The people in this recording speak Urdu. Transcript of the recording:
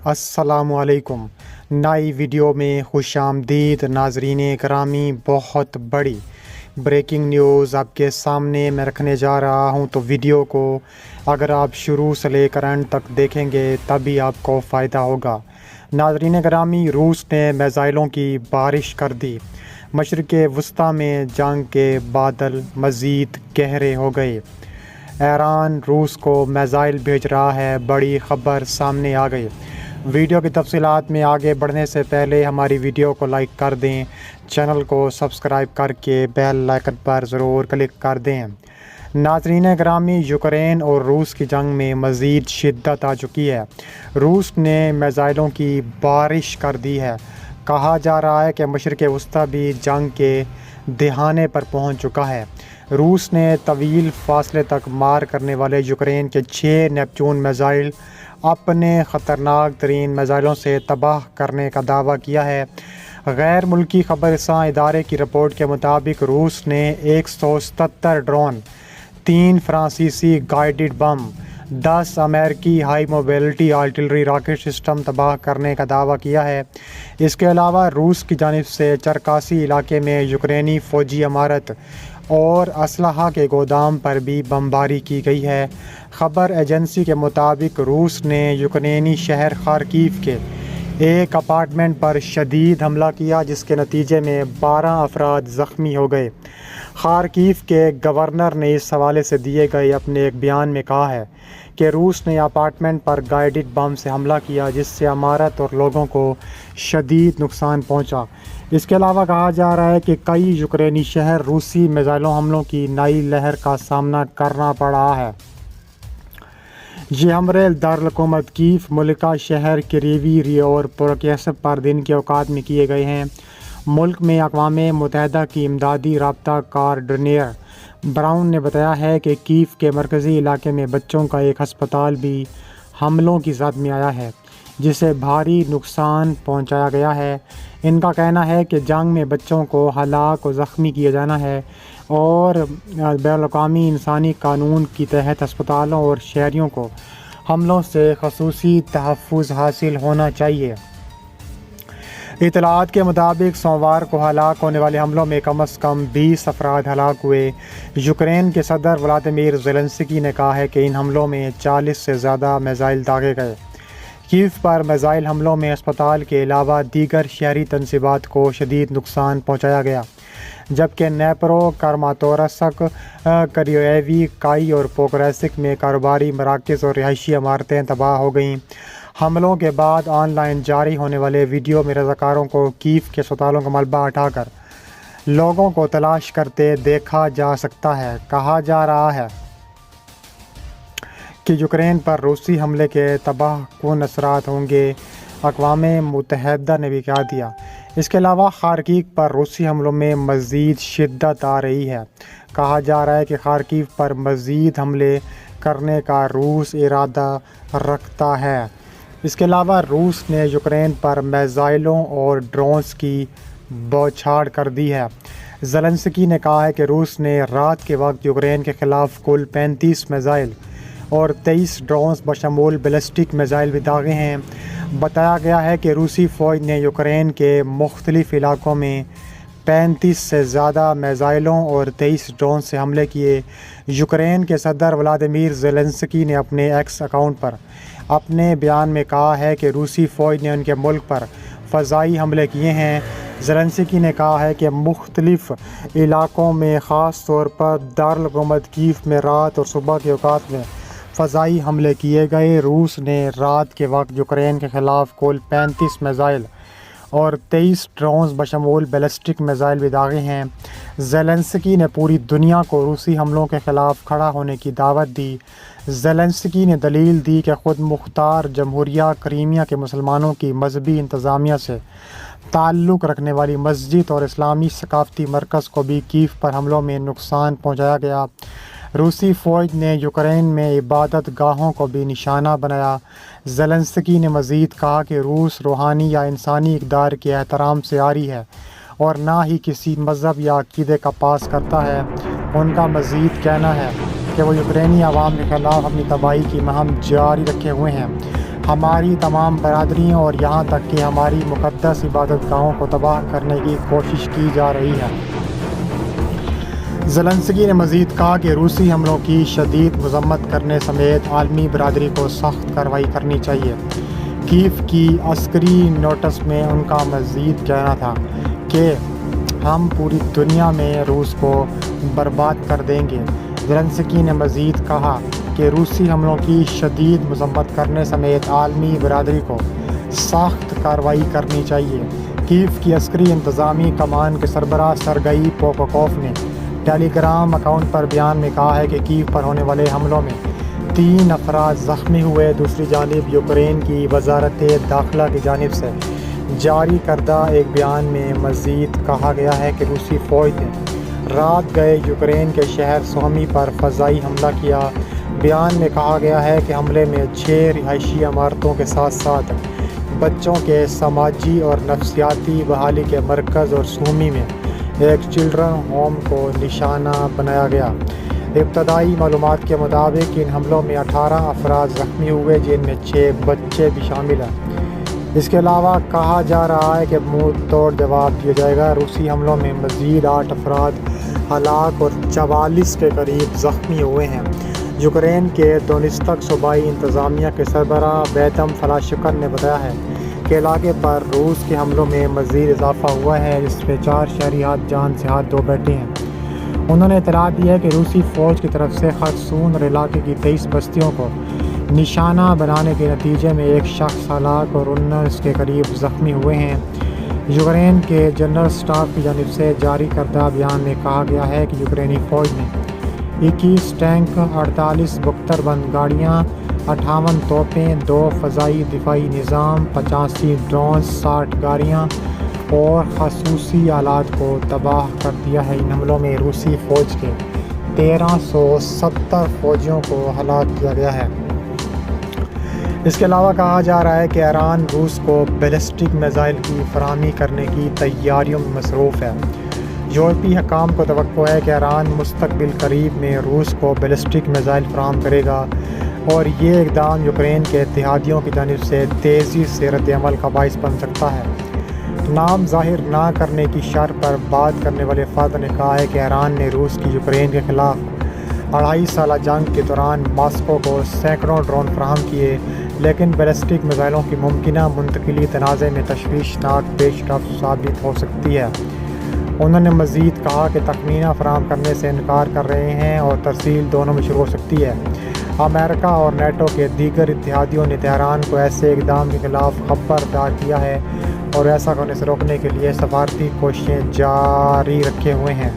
السلام علیکم۔ نئی ویڈیو میں خوش آمدید ناظرین کرامی۔ بہت بڑی بریکنگ نیوز آپ کے سامنے میں رکھنے جا رہا ہوں، تو ویڈیو کو اگر آپ شروع سے لے کر اینڈ تک دیکھیں گے تبھی آپ کو فائدہ ہوگا۔ ناظرین کرامی، روس نے میزائلوں کی بارش کر دی۔ مشرق وسطیٰ میں جنگ کے بادل مزید گہرے ہو گئے۔ ایران روس کو میزائل بھیج رہا ہے، بڑی خبر سامنے آ گئی۔ ویڈیو کی تفصیلات میں آگے بڑھنے سے پہلے ہماری ویڈیو کو لائک کر دیں، چینل کو سبسکرائب کر کے بیل آئکن پر ضرور کلک کر دیں۔ ناظرین گرامی، یوکرین اور روس کی جنگ میں مزید شدت آ چکی ہے۔ روس نے میزائلوں کی بارش کر دی ہے۔ کہا جا رہا ہے کہ مشرق وسطیٰ بھی جنگ کے دہانے پر پہنچ چکا ہے۔ روس نے طویل فاصلے تک مار کرنے والے یوکرین کے 6 نیپچون میزائل اپنے خطرناک ترین میزائلوں سے تباہ کرنے کا دعویٰ کیا ہے۔ غیر ملکی خبر رساں ادارے کی رپورٹ کے مطابق روس نے 177 ڈرون، 3 فرانسیسی گائیڈڈ بم، 10 امریکی high mobility artillery rocket system تباہ کرنے کا دعویٰ کیا ہے۔ اس کے علاوہ روس کی جانب سے چرکاسی علاقے میں یوکرینی فوجی عمارت اور اسلحہ کے گودام پر بھی بمباری کی گئی ہے۔ خبر ایجنسی کے مطابق روس نے یوکرینی شہر خارکیف کے ایک اپارٹمنٹ پر شدید حملہ کیا، جس کے نتیجے میں 12 افراد زخمی ہو گئے۔ خارکیف کے گورنر نے اس حوالے سے دیے گئے اپنے ایک بیان میں کہا ہے کہ روس نے اپارٹمنٹ پر گائیڈڈ بم سے حملہ کیا، جس سے عمارت اور لوگوں کو شدید نقصان پہنچا۔ اس کے علاوہ کہا جا رہا ہے کہ کئی یوکرینی شہر روسی میزائلوں حملوں کی نئی لہر کا سامنا کرنا پڑ رہا ہے۔ یہ حملے دارالحکومت کیف، ملکہ شہر کریوی اور پروکیسیو پر دن کے اوقات میں کیے گئے ہیں۔ ملک میں اقوام متحدہ کی امدادی رابطہ کار ڈینیر براؤن نے بتایا ہے کہ کیف کے مرکزی علاقے میں بچوں کا ایک ہسپتال بھی حملوں کی زد میں آیا ہے، جسے بھاری نقصان پہنچایا گیا ہے۔ ان کا کہنا ہے کہ جنگ میں بچوں کو ہلاک و زخمی کیا جانا ہے اور بین الاقوامی انسانی قانون کے تحت ہسپتالوں اور شہریوں کو حملوں سے خصوصی تحفظ حاصل ہونا چاہیے۔ اطلاعات کے مطابق سوموار کو ہلاک ہونے والے حملوں میں کم از کم 20 افراد ہلاک ہوئے۔ یوکرین کے صدر ولادیمیر زیلنسکی نے کہا ہے کہ ان حملوں میں 40 سے زیادہ میزائل داغے گئے۔ کیف پر میزائل حملوں میں اسپتال کے علاوہ دیگر شہری تنصیبات کو شدید نقصان پہنچایا گیا، جبکہ نیپرو، کراماتورسک، کریویو کائی اور پوکریسک میں کاروباری مراکز اور رہائشی عمارتیں تباہ ہو گئیں۔ حملوں کے بعد آن لائن جاری ہونے والے ویڈیو میں رضاکاروں کو کیف کے اسپتالوں کا ملبہ اٹھا کر لوگوں کو تلاش کرتے دیکھا جا سکتا ہے۔ کہا جا رہا ہے کہ یوکرین پر روسی حملے کے تباہ کن اثرات ہوں گے۔ اقوام متحدہ نے بھی کہہ دیا۔ اس کے علاوہ خارکیف پر روسی حملوں میں مزید شدت آ رہی ہے۔ کہا جا رہا ہے کہ خارکیف پر مزید حملے کرنے کا روس ارادہ رکھتا ہے۔ اس کے علاوہ روس نے یوکرین پر میزائلوں اور ڈرونز کی بوچھاڑ کر دی ہے۔ زیلنسکی نے کہا ہے کہ روس نے رات کے وقت یوکرین کے خلاف کل 35 میزائل اور 23 ڈرونز بشمول بیلسٹک میزائل بھی داغے ہیں۔ بتایا گیا ہے کہ روسی فوج نے یوکرین کے مختلف علاقوں میں 35 سے زیادہ میزائلوں اور 23 ڈرون سے حملے کیے۔ یوکرین کے صدر ولادیمیر زیلنسکی نے اپنے ایکس اکاؤنٹ پر اپنے بیان میں کہا ہے کہ روسی فوج نے ان کے ملک پر فضائی حملے کیے ہیں۔ زیلنسکی نے کہا ہے کہ مختلف علاقوں میں، خاص طور پر دارالحکومت کیف میں رات اور صبح کے اوقات میں فضائی حملے کیے گئے۔ روس نے رات کے وقت یوکرین کے خلاف کل 35 میزائل اور 23 ڈرونز بشمول بیلسٹک میزائل بھی داغے ہیں۔ زیلنسکی نے پوری دنیا کو روسی حملوں کے خلاف کھڑا ہونے کی دعوت دی۔ زیلنسکی نے دلیل دی کہ خود مختار جمہوریہ کریمیا کے مسلمانوں کی مذہبی انتظامیہ سے تعلق رکھنے والی مسجد اور اسلامی ثقافتی مرکز کو بھی کیف پر حملوں میں نقصان پہنچایا گیا۔ روسی فوج نے یوکرین میں عبادت گاہوں کو بھی نشانہ بنایا۔ زیلنسکی نے مزید کہا کہ روس روحانی یا انسانی اقدار کے احترام سے عاری ہے اور نہ ہی کسی مذہب یا عقیدے کا پاس کرتا ہے۔ ان کا مزید کہنا ہے کہ وہ یوکرینی عوام کے خلاف اپنی تباہی کی مہم جاری رکھے ہوئے ہیں۔ ہماری تمام برادریوں اور یہاں تک کہ ہماری مقدس عبادت گاہوں کو تباہ کرنے کی کوشش کی جا رہی ہے۔ زیلنسکی نے مزید کہا کہ روسی حملوں کی شدید مذمت کرنے سمیت عالمی برادری کو سخت کارروائی کرنی چاہیے۔ کیف کی عسکری نوٹس میں ان کا مزید کہنا تھا کہ ہم پوری دنیا میں روس کو برباد کر دیں گے۔ زیلنسکی نے مزید کہا کہ روسی حملوں کی شدید مذمت کرنے سمیت عالمی برادری کو سخت کارروائی کرنی چاہیے۔ کیف کی عسکری انتظامی کمان کے سربراہ سرگئی پوکوکوف نے ٹیلی گرام اکاؤنٹ پر بیان میں کہا ہے کہ کیف پر ہونے والے حملوں میں 3 افراد زخمی ہوئے۔ دوسری جانب یوکرین کی وزارت داخلہ کی جانب سے جاری کردہ ایک بیان میں مزید کہا گیا ہے کہ روسی فوج نے رات گئے یوکرین کے شہر سومی پر فضائی حملہ کیا۔ بیان میں کہا گیا ہے کہ حملے میں 6 رہائشی عمارتوں کے ساتھ ساتھ بچوں کے سماجی اور نفسیاتی بحالی کے مرکز اور سومی میں ایک چلڈرن ہوم کو نشانہ بنایا گیا۔ ابتدائی معلومات کے مطابق ان حملوں میں 18 افراد زخمی ہوئے، جن میں 6 بچے بھی شامل ہیں۔ اس کے علاوہ کہا جا رہا ہے کہ منہ توڑ جواب دیا جائے گا۔ روسی حملوں میں مزید 8 افراد ہلاک اور 44 کے قریب زخمی ہوئے ہیں۔ یوکرین کے دونیتسک صوبائی انتظامیہ کے سربراہ ویدم فلاشکن نے بتایا ہے کہ علاقے پر روس کے حملوں میں مزید اضافہ ہوا ہے، جس میں 4 شہری جان سے 2 بیٹے ہیں۔ انہوں نے اطلاع دی ہے کہ روسی فوج کی طرف سے خرسون اور علاقے کی 23 بستیوں کو نشانہ بنانے کے نتیجے میں 1 شخص ہلاک اور 19 کے قریب زخمی ہوئے ہیں۔ یوکرین کے جنرل اسٹاف کی جانب سے جاری کردہ بیان میں کہا گیا ہے کہ یوکرینی فوج نے 21 ٹینک، 48 بختر بند گاڑیاں، 58 توپیں، 2 فضائی دفاعی نظام، 85 ڈرونز، 60 گاڑیاں اور خصوصی آلات کو تباہ کر دیا ہے۔ ان حملوں میں روسی فوج کے 1370 فوجیوں کو ہلاک کیا گیا ہے۔ اس کے علاوہ کہا جا رہا ہے کہ ایران روس کو بیلسٹک میزائل کی فراہمی کرنے کی تیاریوں میں مصروف ہے۔ یورپی حکام کو توقع ہے کہ ایران مستقبل قریب میں روس کو بیلسٹک میزائل فراہم کرے گا اور یہ اقدام یوکرین کے اتحادیوں کی جانب سے تیزی سے رد عمل کا باعث بن سکتا ہے۔ نام ظاہر نہ کرنے کی شرط پر بات کرنے والے فرد نے کہا ہے کہ ایران نے روس کی یوکرین کے خلاف 2.5 سالہ جنگ کے دوران ماسکو کو سینکڑوں ڈرون فراہم کیے، لیکن بیلسٹک میزائلوں کی ممکنہ منتقلی تنازع میں تشویشناک پیش رفت ثابت ہو سکتی ہے۔ انہوں نے مزید کہا کہ تخمینہ فراہم کرنے سے انکار کر رہے ہیں اور ترسیل دونوں میں شروع ہو سکتی ہے۔ امریکہ اور نیٹو کے دیگر اتحادیوں نے تہران کو ایسے اقدام کے خلاف خبردار کیا ہے اور ایسا ہونے سے روکنے کے لیے سفارتی کوششیں جاری رکھے ہوئے ہیں۔